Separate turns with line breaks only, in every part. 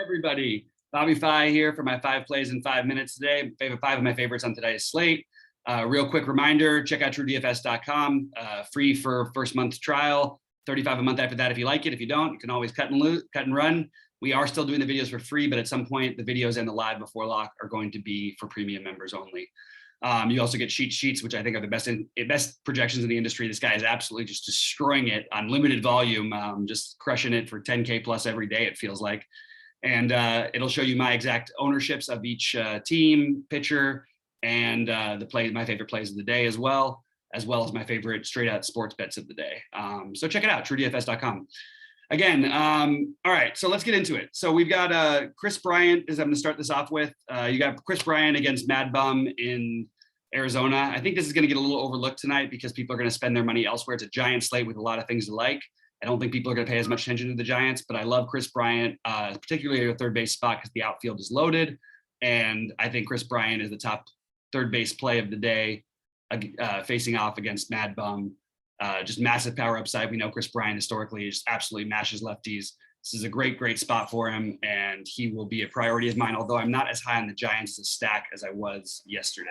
Everybody. BobbyFi here for my 5 plays in 5 minutes today. Favorite 5 of my favorites on today's slate. Real quick reminder, check out truedfs.com. Free for first month trial, $35 a month after that if you like it. If you don't, you can always cut and run. We are still doing the videos for free, but at some point the videos and the live before lock are going to be for premium members only. You also get sheets, which I think are the best projections in the industry. This guy is absolutely just destroying it on limited volume, just crushing it for 10K plus every day, it feels like. And it'll show you my exact ownerships of each team, pitcher, and my favorite plays of the day as well as my favorite straight out sports bets of the day. So check it out, truedfs.com. Again, all right, so let's get into it. So we've got Chris Bryant, as I'm gonna start this off with. You got Chris Bryant against Mad Bum in Arizona. I think this is gonna get a little overlooked tonight because people are gonna spend their money elsewhere. It's a giant slate with a lot of things to like. I don't think people are gonna pay as much attention to the Giants, but I love Chris Bryant, particularly a third base spot because the outfield is loaded. And I think Chris Bryant is the top third base play of the day, facing off against Mad Bum. Just massive power upside. We know Chris Bryant historically just absolutely mashes lefties. This is a great spot for him, and he will be a priority of mine, although I'm not as high on the Giants to stack as I was yesterday.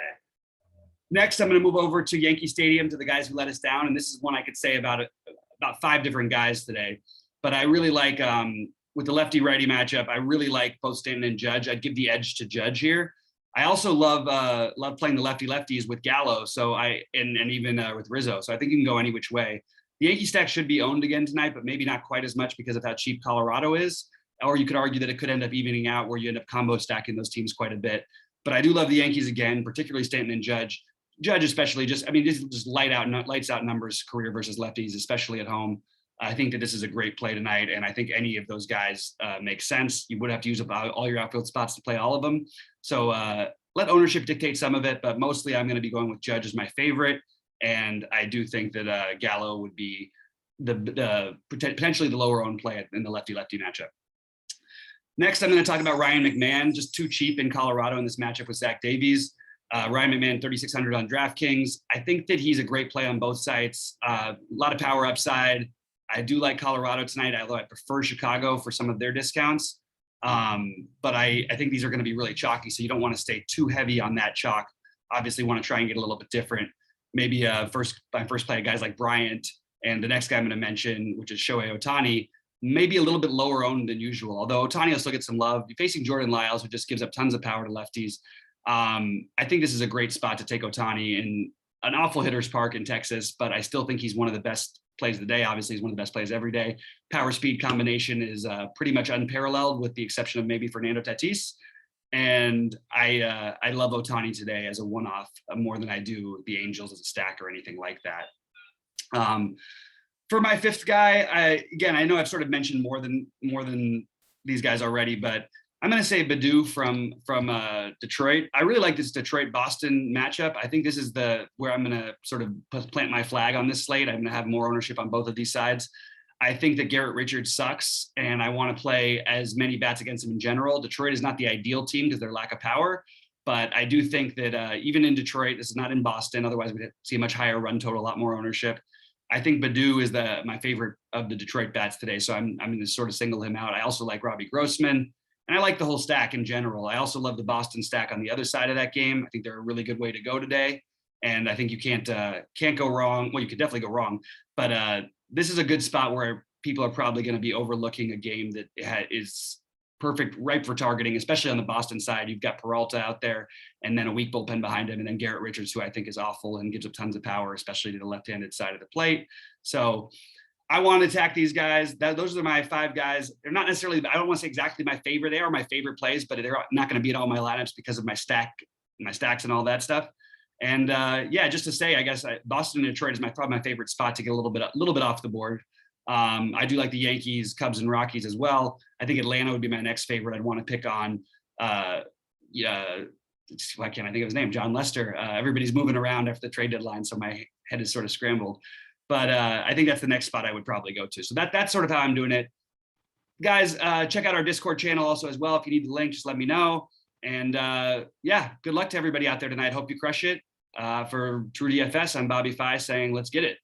Next, I'm going to move over to Yankee Stadium to the guys who let us down, and this is one I could say about 5 different guys today. But I really like, with the lefty-righty matchup, I really like both Stanton and Judge. I'd give the edge to Judge here. I also love playing the lefties with Gallo, so and even with Rizzo. So I think you can go any which way. The Yankee stack should be owned again tonight, but maybe not quite as much because of how cheap Colorado is. Or you could argue that it could end up evening out where you end up combo stacking those teams quite a bit. But I do love the Yankees again, particularly Stanton and Judge. Judge especially, this is just lights out numbers career versus lefties, especially at home. I think that this is a great play tonight, and I think any of those guys make sense. You would have to use up all your outfield spots to play all of them. So let ownership dictate some of it, but mostly I'm going to be going with Judge as my favorite, and I do think that Gallo would be the potentially the lower owned play in the lefty-lefty matchup. Next, I'm going to talk about Ryan McMahon, just too cheap in Colorado in this matchup with Zach Davies. Ryan McMahon, 3,600 on DraftKings. I think that he's a great play on both sides. A lot of power upside. I do like Colorado tonight, although I prefer Chicago for some of their discounts. But I think these are going to be really chalky, so you don't want to stay too heavy on that chalk. Obviously, want to try and get a little bit different. Maybe my first play, guys like Bryant, and the next guy I'm going to mention, which is Shohei Ohtani, maybe a little bit lower owned than usual. Although Ohtani will still get some love. You're facing Jordan Lyles, who just gives up tons of power to lefties. I think this is a great spot to take Ohtani in an awful hitter's park in Texas, but I still think he's one of the best plays of the day. Obviously, he's one of the best plays every day. Power speed combination is pretty much unparalleled, with the exception of maybe Fernando Tatis. And I love Ohtani today as a one-off more than I do the Angels as a stack or anything like that. For my fifth guy, I know I've sort of mentioned more than these guys already, but I'm going to say Baddoo from Detroit. I really like this Detroit-Boston matchup. I think this is where I'm going to sort of plant my flag on this slate. I'm going to have more ownership on both of these sides. I think that Garrett Richards sucks, and I want to play as many bats against him in general. Detroit is not the ideal team because of their lack of power, but I do think that even in Detroit, this is not in Boston. Otherwise, we'd see a much higher run total, a lot more ownership. I think Baddoo is my favorite of the Detroit bats today, so I'm going to sort of single him out. I also like Robbie Grossman. And I like the whole stack in general. I also love the Boston stack on the other side of that game. I think they're a really good way to go today. And I think you can't go wrong. Well, you could definitely go wrong. But this is a good spot where people are probably going to be overlooking a game that is perfect, ripe for targeting, especially on the Boston side. You've got Peralta out there and then a weak bullpen behind him. And then Garrett Richards, who I think is awful and gives up tons of power, especially to the left-handed side of the plate. So I want to attack these guys. Those are my 5 guys. They're not necessarily, I don't want to say exactly my favorite. They are my favorite plays, but they're not going to be in all my lineups because of my stacks and all that stuff. And just to say, I guess Boston and Detroit is probably my favorite spot to get a little bit off the board. I do like the Yankees, Cubs, and Rockies as well. I think Atlanta would be my next favorite. I'd want to pick on, why can't I think of his name? John Lester. Everybody's moving around after the trade deadline, so my head is sort of scrambled. But I think that's the next spot I would probably go to. So that's sort of how I'm doing it. Guys, check out our Discord channel also as well. If you need the link, just let me know. And good luck to everybody out there tonight. Hope you crush it. For True DFS, I'm BobbyFi saying, let's get it.